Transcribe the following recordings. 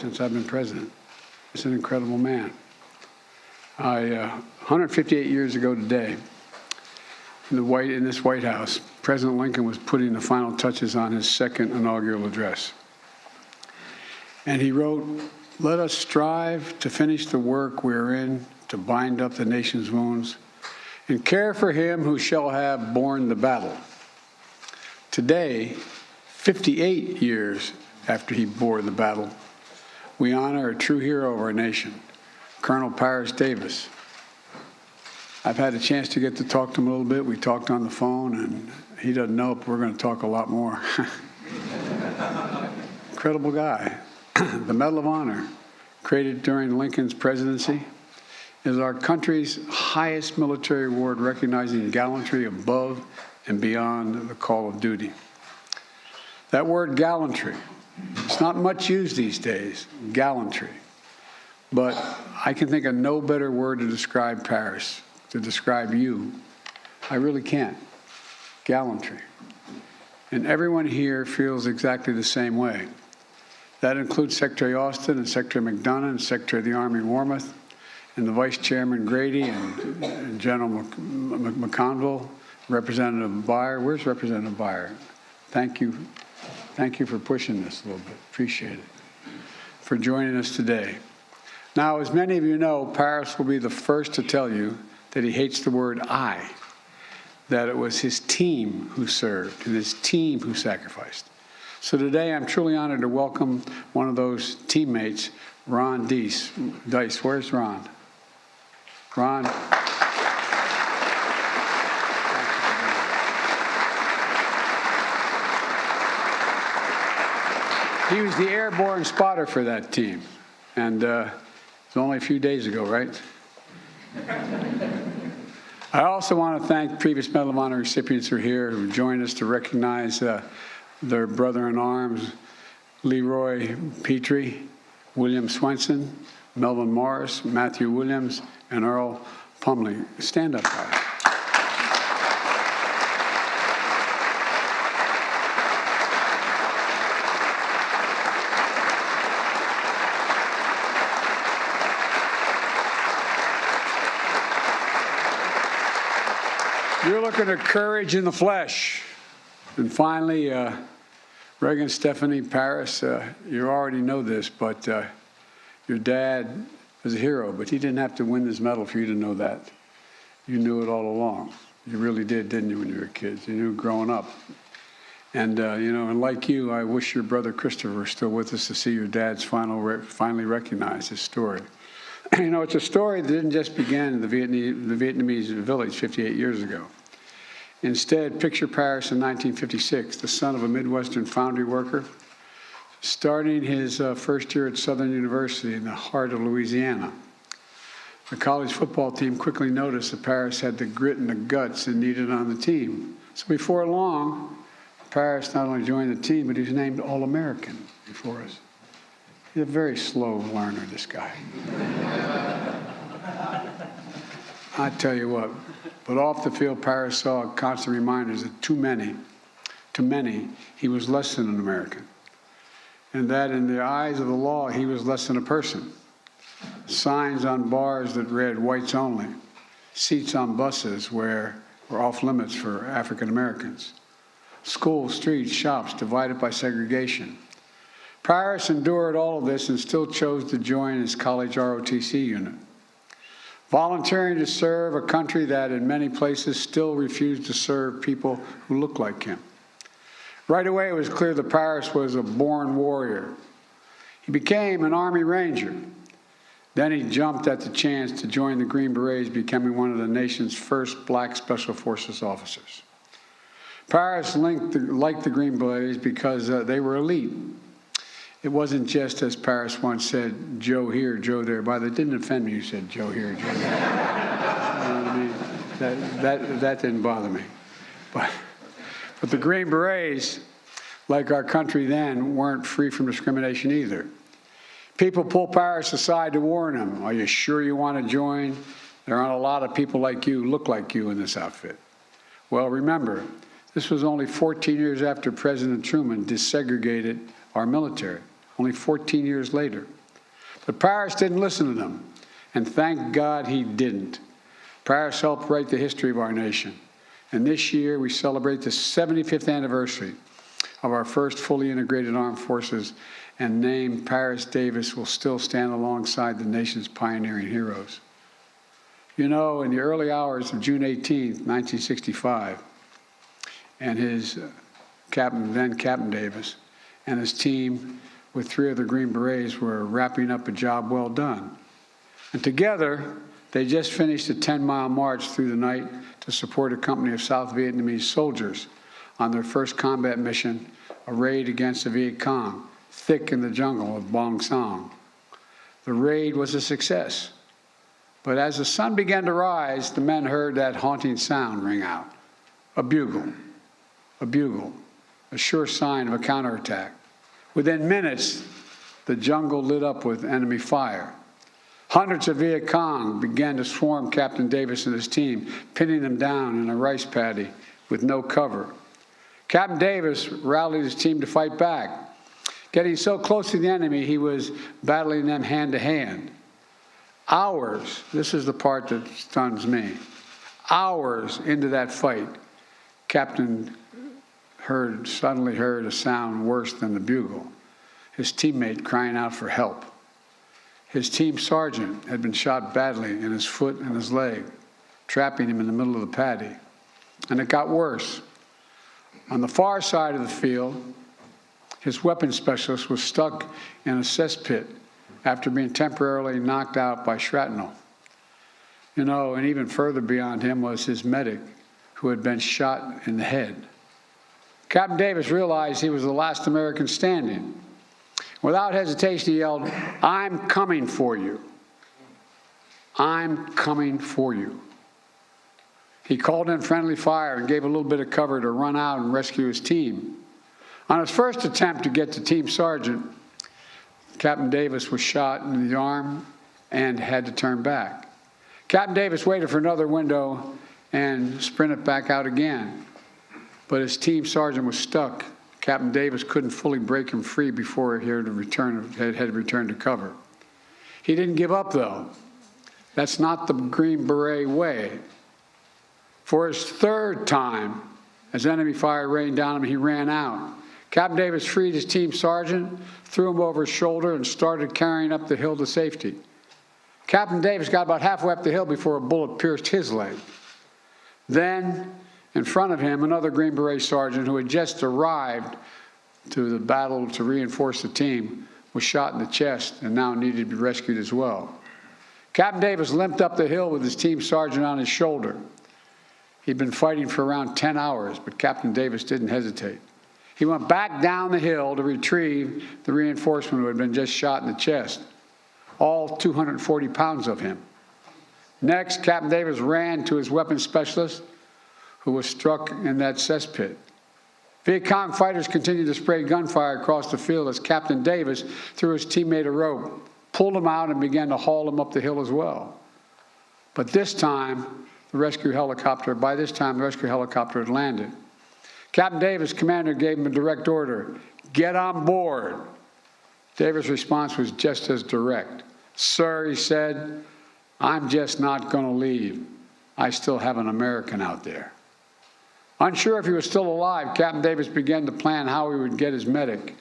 since I've been president. He's an incredible man. 158 years ago today, in this White House, President Lincoln was putting the final touches on his second inaugural address. And he wrote, "Let us strive to finish the work we are in, to bind up the nation's wounds, and care for him who shall have borne the battle." Today, 58 years after he bore the battle, we honor a true hero of our nation, Colonel Paris Davis. I've had a chance to get to talk to him a little bit. We talked on the phone, and he doesn't know, but we're going to talk a lot more. Incredible guy. The Medal of Honor, created during Lincoln's presidency, is our country's highest military award, recognizing gallantry above and beyond the call of duty. That word gallantry, it's not much used these days, gallantry. But I can think of no better word to describe Paris, to describe you. I really can't. Gallantry. And everyone here feels exactly the same way. That includes Secretary Austin and Secretary McDonough and Secretary of the Army Wormuth and the Vice Chairman Grady and General McConville, Representative Beyer. Where's Representative Beyer? Thank you. Thank you for pushing this a little bit. Appreciate it. For joining us today. Now, as many of you know, Paris will be the first to tell you that he hates the word "I," that it was his team who served and his team who sacrificed. So today, I'm truly honored to welcome one of those teammates, Ron Dice. Where's Ron? Ron. He was the airborne spotter for that team. And it's only a few days ago, right? I also want to thank previous Medal of Honor recipients who are here, who joined us to recognize their brother-in-arms, Leroy Petrie, William Swenson, Melvin Morris, Matthew Williams, and Earl Pumley. Stand up, guys. You're looking at courage in the flesh. And finally, Regan Stephanie Paris, you already know this, but your dad was a hero, but he didn't have to win this medal for you to know that. You knew it all along. You really did, didn't you, when you were kids? You knew growing up. And, and like you, I wish your brother Christopher was still with us to see your dad's finally recognize his story. It's a story that didn't just begin in the Vietnamese village 58 years ago. Instead, picture Paris in 1956, the son of a Midwestern foundry worker, starting his first year at Southern University in the heart of Louisiana. The college football team quickly noticed that Paris had the grit and the guts it needed on the team. So before long, Paris not only joined the team, but he was named All-American before us. He's a very slow learner, this guy. I tell you what, but off the field, Paris saw constant reminders that to many, he was less than an American. And that in the eyes of the law, he was less than a person. Signs on bars that read "whites only," seats on buses were off limits for African Americans. Schools, streets, shops divided by segregation. Paris endured all of this and still chose to join his college ROTC unit, volunteering to serve a country that in many places still refused to serve people who looked like him. Right away, it was clear that Paris was a born warrior. He became an Army Ranger. Then he jumped at the chance to join the Green Berets, becoming one of the nation's first black Special Forces officers. Paris liked the Green Berets because they were elite. It wasn't just, as Paris once said, Joe here, Joe there. By the way, it didn't offend me you said Joe here, Joe there. You know what I mean? That didn't bother me. But the Green Berets, like our country then, weren't free from discrimination either. People pulled Paris aside to warn him, "Are you sure you want to join? There aren't a lot of people like you, look like you in this outfit." Well, remember, this was only 14 years after President Truman desegregated our military. only 14 years later. But Paris didn't listen to them, and thank God he didn't. Paris helped write the history of our nation. And this year, we celebrate the 75th anniversary of our first fully integrated armed forces, and name Paris Davis will still stand alongside the nation's pioneering heroes. You know, in the early hours of June 18, 1965, and his then Captain Davis, and his team with 3 other Green Berets were wrapping up a job well done. And together, they just finished a 10-mile march through the night to support a company of South Vietnamese soldiers on their first combat mission, a raid against the Viet Cong, thick in the jungle of Bong Son. The raid was a success. But as the sun began to rise, the men heard that haunting sound ring out. A bugle, a sure sign of a counterattack. Within minutes, the jungle lit up with enemy fire. Hundreds of Viet Cong began to swarm Captain Davis and his team, pinning them down in a rice paddy with no cover. Captain Davis rallied his team to fight back. Getting so close to the enemy, he was battling them hand to hand. Hours, this is the part that stuns me, hours into that fight, Captain suddenly heard a sound worse than the bugle, his teammate crying out for help. His team sergeant had been shot badly in his foot and his leg, trapping him in the middle of the paddy. And it got worse. On the far side of the field, his weapons specialist was stuck in a cesspit after being temporarily knocked out by shrapnel. You know, and even further beyond him was his medic, who had been shot in the head. Captain Davis realized he was the last American standing. Without hesitation, he yelled, "I'm coming for you. I'm coming for you." He called in friendly fire and gave a little bit of cover to run out and rescue his team. On his first attempt to get to Team Sergeant, Captain Davis was shot in the arm and had to turn back. Captain Davis waited for another window and sprinted back out again. But his team sergeant was stuck. Captain Davis couldn't fully break him free before he had to return to cover. He didn't give up, though. That's not the Green Beret way. For his third time, as enemy fire rained down him, he ran out. Captain Davis freed his team sergeant, threw him over his shoulder, and started carrying up the hill to safety. Captain Davis got about halfway up the hill before a bullet pierced his leg. Then, in front of him, another Green Beret sergeant who had just arrived to the battle to reinforce the team was shot in the chest and now needed to be rescued as well. Captain Davis limped up the hill with his team sergeant on his shoulder. He'd been fighting for around 10 hours, but Captain Davis didn't hesitate. He went back down the hill to retrieve the reinforcement who had been just shot in the chest, all 240 pounds of him. Next, Captain Davis ran to his weapons specialist, who was struck in that cesspit. Viet Cong fighters continued to spray gunfire across the field as Captain Davis threw his teammate a rope, pulled him out, and began to haul him up the hill as well. But this time, the rescue helicopter had landed. Captain Davis' commander gave him a direct order, "Get on board." Davis' response was just as direct. "Sir," he said, "I'm just not going to leave. I still have an American out there." Unsure if he was still alive, Captain Davis began to plan how he would get his medic.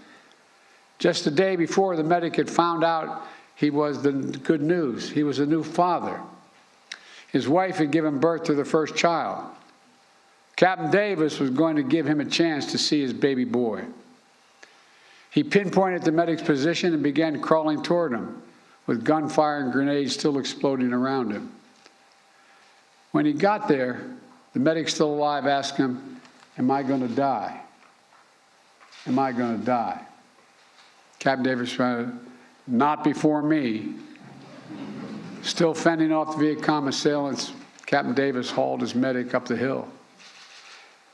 Just the day before, the medic had found out he was the good news. He was a new father. His wife had given birth to their first child. Captain Davis was going to give him a chance to see his baby boy. He pinpointed the medic's position and began crawling toward him, with gunfire and grenades still exploding around him. When he got there, the medic, still alive, asked him, "Am I going to die? Am I going to die?" Captain Davis responded, "Not before me." Still fending off the Viet Cong assailants, Captain Davis hauled his medic up the hill.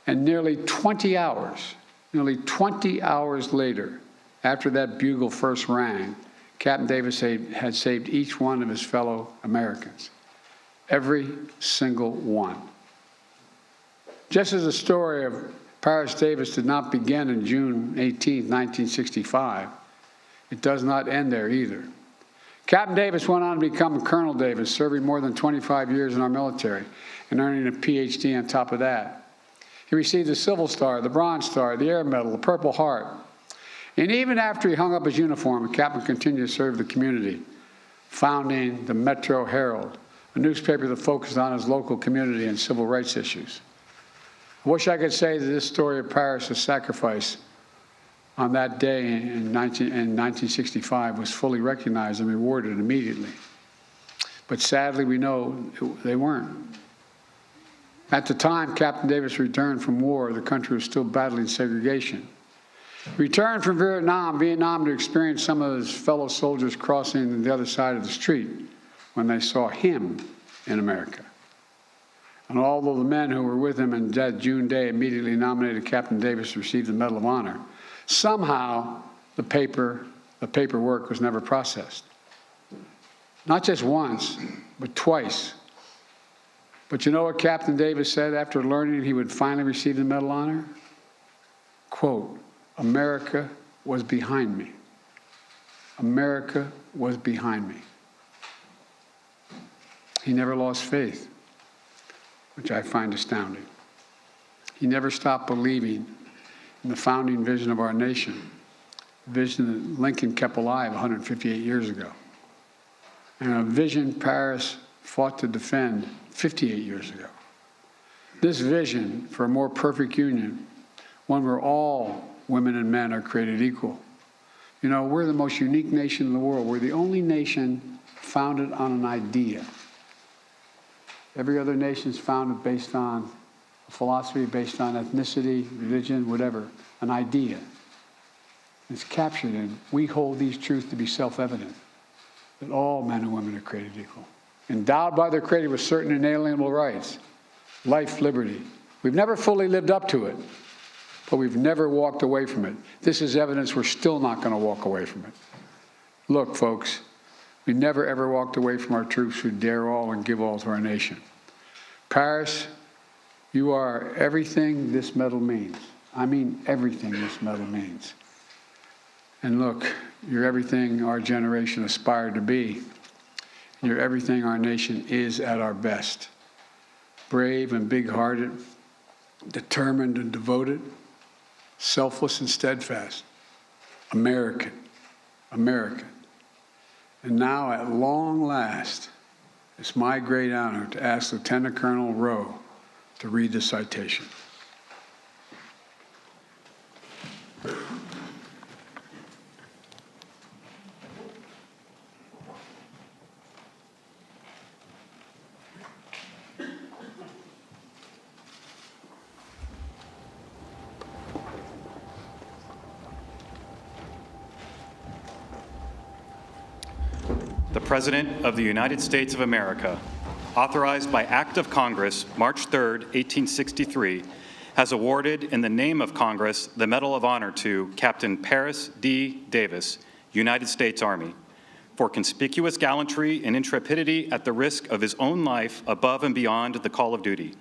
And nearly 20 hours later, after that bugle first rang, Captain Davis had saved each one of his fellow Americans. Every single one. Just as the story of Paris Davis did not begin on June 18, 1965, It does not end there either. Captain Davis went on to become Colonel Davis, serving more than 25 years in our military and earning a PhD on top of that. He received the Silver Star, the Bronze Star, the Air Medal, the Purple Heart. And even after he hung up his uniform, the captain continued to serve the community, founding the Metro Herald, a newspaper that focused on his local community and civil rights issues. I wish I could say that this story of Paris' sacrifice on that day in 1965 was fully recognized and rewarded immediately. But sadly, we know they weren't. At the time Captain Davis returned from war, the country was still battling segregation. He returned from Vietnam to experience some of his fellow soldiers crossing the other side of the street when they saw him in America. And although the men who were with him on that June day immediately nominated Captain Davis to receive the Medal of Honor, somehow the paperwork was never processed. Not just once, but twice. But you know what Captain Davis said after learning he would finally receive the Medal of Honor? Quote, "America was behind me. America was behind me." He never lost faith, which I find astounding. He never stopped believing in the founding vision of our nation, a vision that Lincoln kept alive 158 years ago, and a vision Paris fought to defend 58 years ago. This vision for a more perfect union, one where all women and men are created equal. You know, we're the most unique nation in the world. We're the only nation founded on an idea. Every other nation is founded based on a philosophy, based on ethnicity, religion, whatever, an idea. It's captured in, we hold these truths to be self-evident, that all men and women are created equal, endowed by their Creator with certain inalienable rights, life, liberty. We've never fully lived up to it, but we've never walked away from it. This is evidence we're still not going to walk away from it. Look, folks, we never ever walked away from our troops who dare all and give all to our nation. Paris, you are everything this medal means. I mean everything this medal means. And look, you're everything our generation aspired to be. You're everything our nation is at our best. Brave and big-hearted, determined and devoted, selfless and steadfast. American, American. And now, at long last, it's my great honor to ask Lieutenant Colonel Rowe to read the citation. The President of the United States of America, authorized by Act of Congress, March 3, 1863, has awarded in the name of Congress the Medal of Honor to Captain Paris D. Davis, United States Army, for conspicuous gallantry and intrepidity at the risk of his own life above and beyond the call of duty.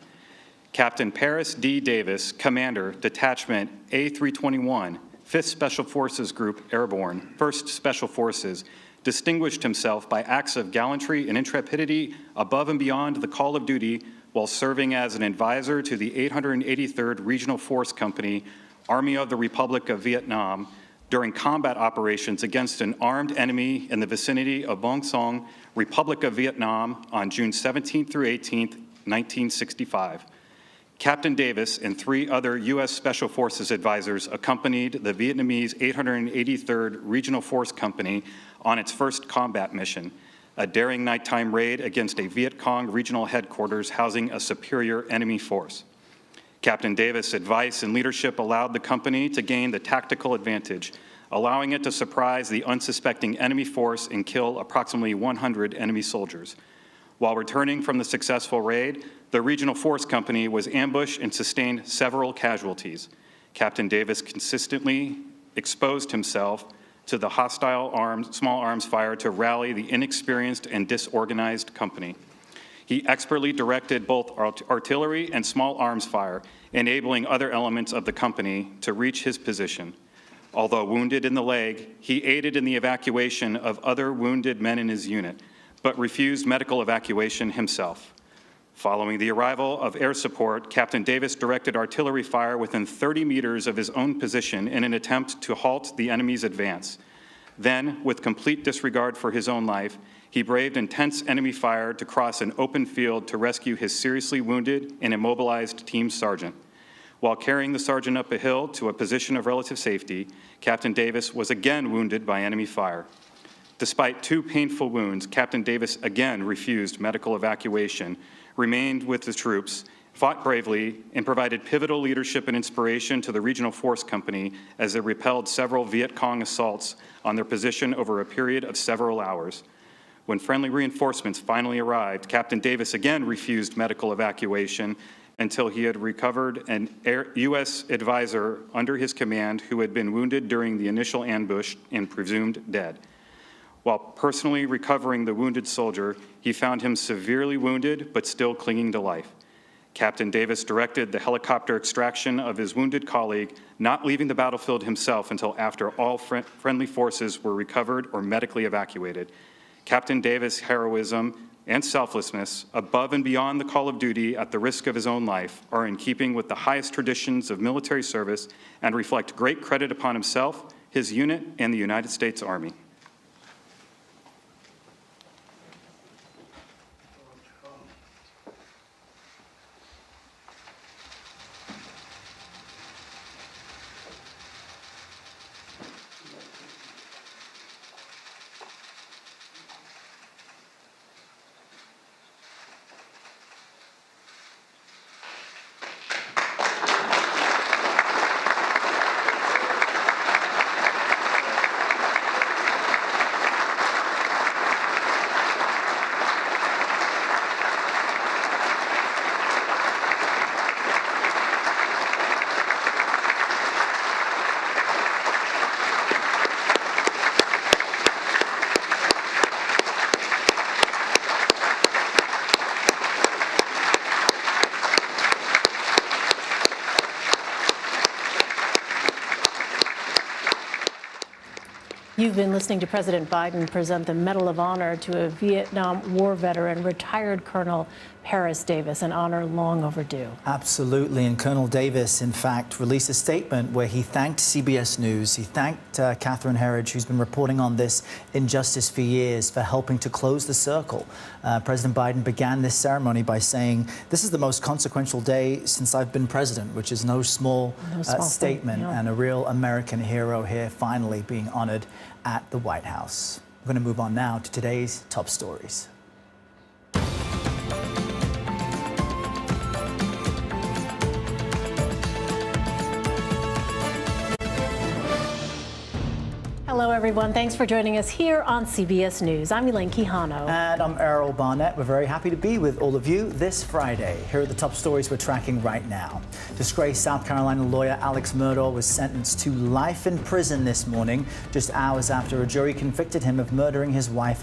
Captain Paris D. Davis, Commander, Detachment A321, 5th Special Forces Group Airborne, 1st Special Forces, distinguished himself by acts of gallantry and intrepidity above and beyond the call of duty while serving as an advisor to the 883rd Regional Force Company, Army of the Republic of Vietnam, during combat operations against an armed enemy in the vicinity of Bong Son, Republic of Vietnam, on June 17 through 18, 1965. Captain Davis and 3 other U.S. Special Forces advisors accompanied the Vietnamese 883rd Regional Force Company on its first combat mission, a daring nighttime raid against a Viet Cong regional headquarters housing a superior enemy force. Captain Davis' advice and leadership allowed the company to gain the tactical advantage, allowing it to surprise the unsuspecting enemy force and kill approximately 100 enemy soldiers. While returning from the successful raid, the Regional Force Company was ambushed and sustained several casualties. Captain Davis consistently exposed himself to the hostile small arms fire to rally the inexperienced and disorganized company. He expertly directed both artillery and small arms fire, enabling other elements of the company to reach his position. Although wounded in the leg, he aided in the evacuation of other wounded men in his unit, but refused medical evacuation himself. Following the arrival of air support, Captain Davis directed artillery fire within 30 meters of his own position in an attempt to halt the enemy's advance. Then, with complete disregard for his own life, he braved intense enemy fire to cross an open field to rescue his seriously wounded and immobilized team sergeant. While carrying the sergeant up a hill to a position of relative safety, Captain Davis was again wounded by enemy fire. Despite 2 painful wounds, Captain Davis again refused medical evacuation, remained with the troops, fought bravely, and provided pivotal leadership and inspiration to the Regional Force Company as they repelled several Viet Cong assaults on their position over a period of several hours. When friendly reinforcements finally arrived, Captain Davis again refused medical evacuation until he had recovered an U.S. advisor under his command who had been wounded during the initial ambush and presumed dead. While personally recovering the wounded soldier, he found him severely wounded but still clinging to life. Captain Davis directed the helicopter extraction of his wounded colleague, not leaving the battlefield himself until after all friendly forces were recovered or medically evacuated. Captain Davis' heroism and selflessness, above and beyond the call of duty at the risk of his own life, are in keeping with the highest traditions of military service and reflect great credit upon himself, his unit, and the United States Army. You've been listening to President Biden present the Medal of Honor to a Vietnam War veteran, retired Colonel Paris Davis, an honor long overdue. Absolutely. And Colonel Davis, in fact, released a statement where he thanked CBS News. He thanked Catherine Herridge, who's been reporting on this injustice for years, for helping to close the circle. President Biden began this ceremony by saying, "This is the most consequential day since I've been president," which is no small statement, yeah. And a real American hero here finally being honored at the White House. We're going to move on now to today's top stories. Hello, everyone. Thanks for joining us here on CBS News. I'm Elaine Quijano. And I'm Errol Barnett. We're very happy to be with all of you this Friday. Here are the top stories we're tracking right now. Disgraced South Carolina lawyer Alex Murdaugh was sentenced to life in prison this morning, just hours after a jury convicted him of murdering his wife